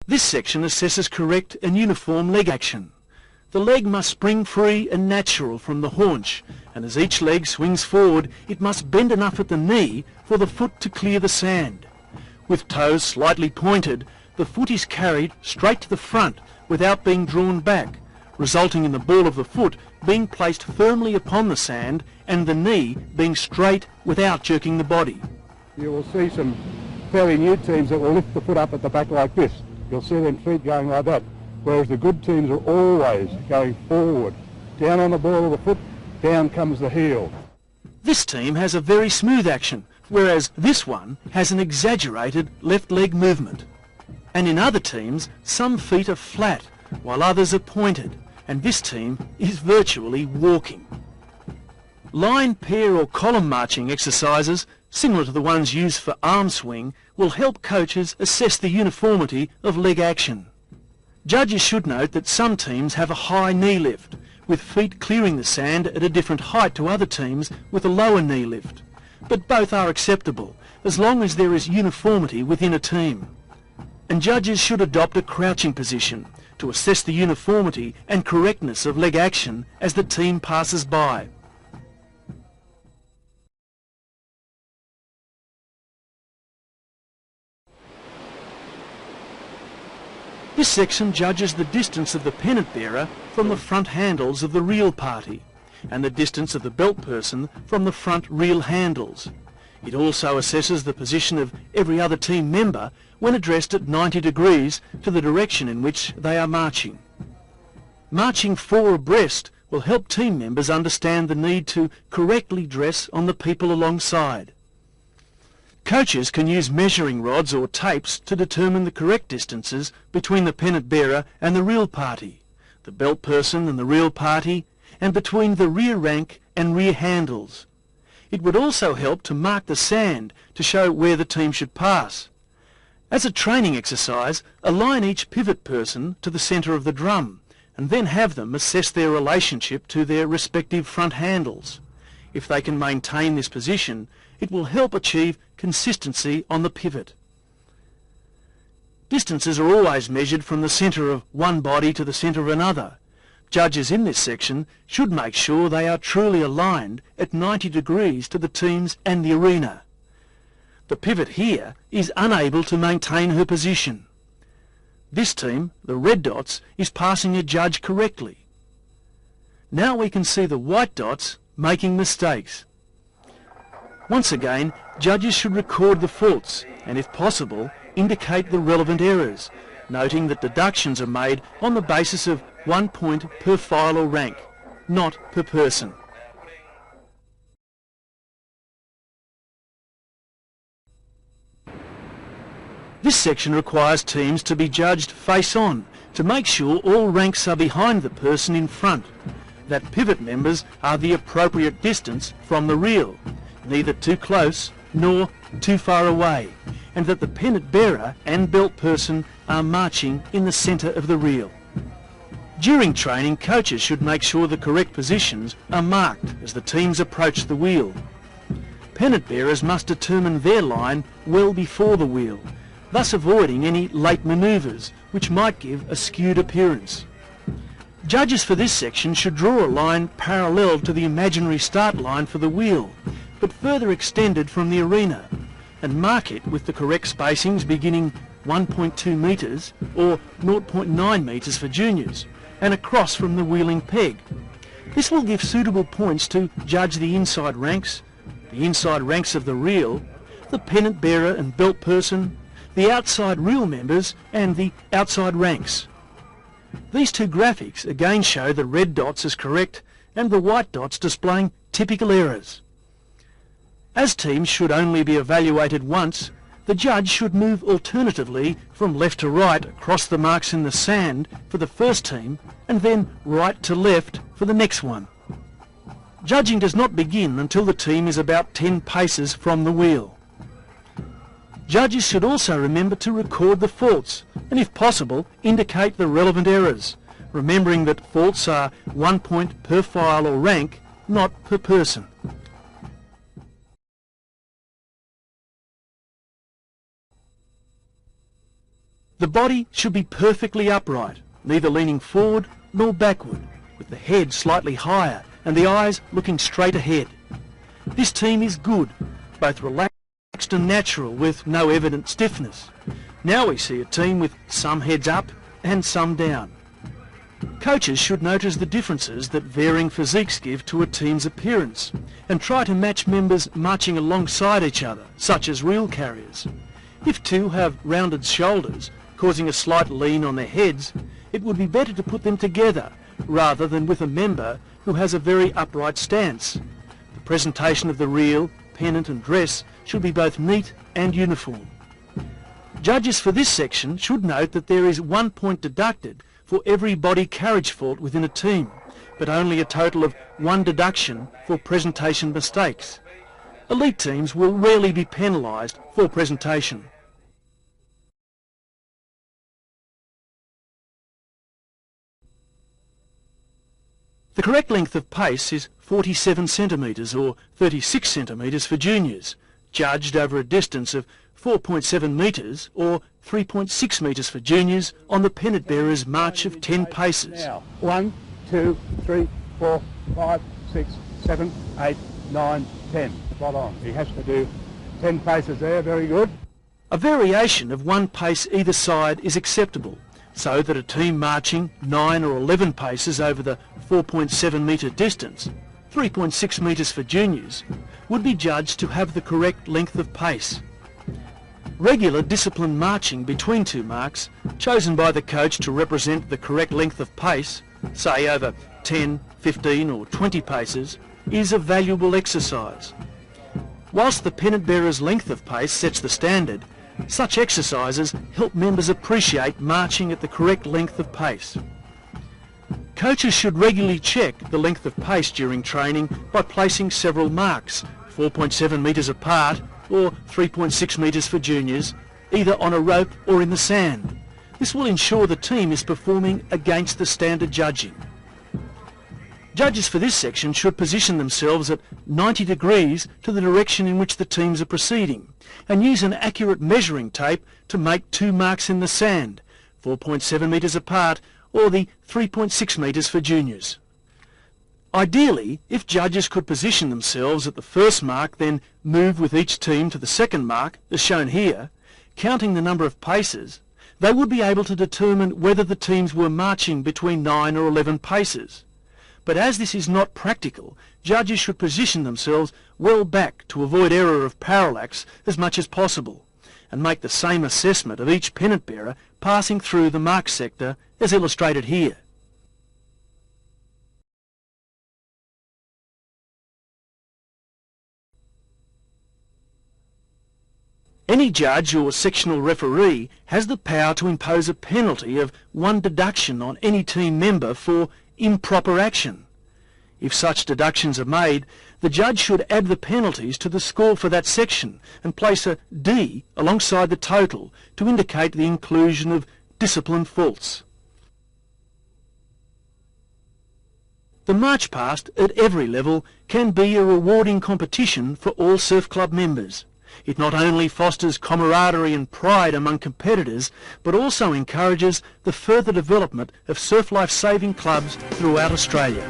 This section assesses correct and uniform leg action. The leg must spring free and natural from the haunch, and as each leg swings forward, it must bend enough at the knee for the foot to clear the sand. With toes slightly pointed, the foot is carried straight to the front without being drawn back, resulting in the ball of the foot being placed firmly upon the sand and the knee being straight without jerking the body. You will see some fairly new teams that will lift the foot up at the back like this. You'll see them feet going like that, whereas the good teams are always going forward. Down on the ball of the foot, down comes the heel. This team has a very smooth action, whereas this one has an exaggerated left leg movement. And in other teams, some feet are flat, while others are pointed, and this team is virtually walking. Line, pair or column marching exercises, similar to the ones used for arm swing, will help coaches assess the uniformity of leg action. Judges should note that some teams have a high knee lift, with feet clearing the sand at a different height to other teams with a lower knee lift. But both are acceptable, as long as there is uniformity within a team. And judges should adopt a crouching position to assess the uniformity and correctness of leg action as the team passes by. This section judges the distance of the pennant bearer from the front handles of the reel party, and the distance of the belt person from the front reel handles. It also assesses the position of every other team member when addressed at 90 degrees to the direction in which they are marching. Marching four abreast will help team members understand the need to correctly dress on the people alongside. Coaches can use measuring rods or tapes to determine the correct distances between the pennant bearer and the reel party, the belt person and the reel party, and between the rear rank and rear handles. It would also help to mark the sand to show where the team should pass. As a training exercise, align each pivot person to the centre of the drum, and then have them assess their relationship to their respective front handles. If they can maintain this position, it will help achieve consistency on the pivot. Distances are always measured from the centre of one body to the centre of another. Judges in this section should make sure they are truly aligned at 90 degrees to the teams and the arena. The pivot here is unable to maintain her position. This team, the red dots, is passing a judge correctly. Now we can see the white dots making mistakes. Once again, judges should record the faults and, if possible, indicate the relevant errors, noting that deductions are made on the basis of 1 point per file or rank, not per person. This section requires teams to be judged face-on to make sure all ranks are behind the person in front, that pivot members are the appropriate distance from the reel, neither too close nor too far away, and that the pennant bearer and belt person are marching in the centre of the reel. During training, coaches should make sure the correct positions are marked as the teams approach the wheel. Pennant bearers must determine their line well before the wheel, thus avoiding any late manoeuvres which might give a skewed appearance. Judges for this section should draw a line parallel to the imaginary start line for the wheel, but further extended from the arena, and mark it with the correct spacings beginning 1.2 metres or 0.9 metres for juniors, and across from the wheeling peg. This will give suitable points to judge the inside ranks of the reel, the pennant bearer and belt person, the outside reel members and the outside ranks. These two graphics again show the red dots as correct and the white dots displaying typical errors. As teams should only be evaluated once, the judge should move alternatively from left to right across the marks in the sand for the first team and then right to left for the next one. Judging does not begin until the team is about 10 paces from the wheel. Judges should also remember to record the faults and, if possible, indicate the relevant errors, remembering that faults are 1 point per file or rank, not per person. The The body should be perfectly upright, neither leaning forward nor backward, with the head slightly higher and the eyes looking straight ahead. This team is good, both relaxed and natural, with no evident stiffness. Now we see a team with some heads up and some down. Coaches should notice the differences that varying physiques give to a team's appearance and try to match members marching alongside each other, such as reel carriers. If two have rounded shoulders, causing a slight lean on their heads, it would be better to put them together rather than with a member who has a very upright stance. The presentation of the reel, pennant and dress should be both neat and uniform. Judges for this section should note that there is 1 point deducted for every body carriage fault within a team, but only a total of 1 deduction for presentation mistakes. Elite teams will rarely be penalised for presentation. The correct length of pace is 47 centimetres or 36 centimetres for juniors, judged over a distance of 4.7 metres or 3.6 metres for juniors on the pennant bearer's march of 10 paces. Now, 1, 2, 3, 4, 5, 6, 7, 8, 9, 10. Spot on. He has to do 10 paces there, very good. A variation of 1 pace either side is acceptable, so that a team marching 9 or 11 paces over the 4.7 metre distance, 3.6 metres for juniors, would be judged to have the correct length of pace. Regular disciplined marching between 2 marks, chosen by the coach to represent the correct length of pace, say over 10, 15 or 20 paces, is a valuable exercise. Whilst the pennant bearer's length of pace sets the standard, such exercises help members appreciate marching at the correct length of pace. Coaches should regularly check the length of pace during training by placing several marks, 4.7 metres apart or 3.6 metres for juniors, either on a rope or in the sand. This will ensure the team is performing against the standard judging. Judges for this section should position themselves at 90 degrees to the direction in which the teams are proceeding and use an accurate measuring tape to make 2 marks in the sand, 4.7 metres apart or the 3.6 metres for juniors. Ideally, if judges could position themselves at the first mark, then move with each team to the second mark, as shown here, counting the number of paces, they would be able to determine whether the teams were marching between 9 or 11 paces. But as this is not practical, judges should position themselves well back to avoid error of parallax as much as possible, and make the same assessment of each pennant bearer passing through the mark sector as illustrated here. Any judge or sectional referee has the power to impose a penalty of 1 deduction on any team member for improper action. If such deductions are made, the judge should add the penalties to the score for that section and place a D alongside the total to indicate the inclusion of discipline faults. The march past at every level can be a rewarding competition for all surf club members. It not only fosters camaraderie and pride among competitors, but also encourages the further development of surf life-saving clubs throughout Australia.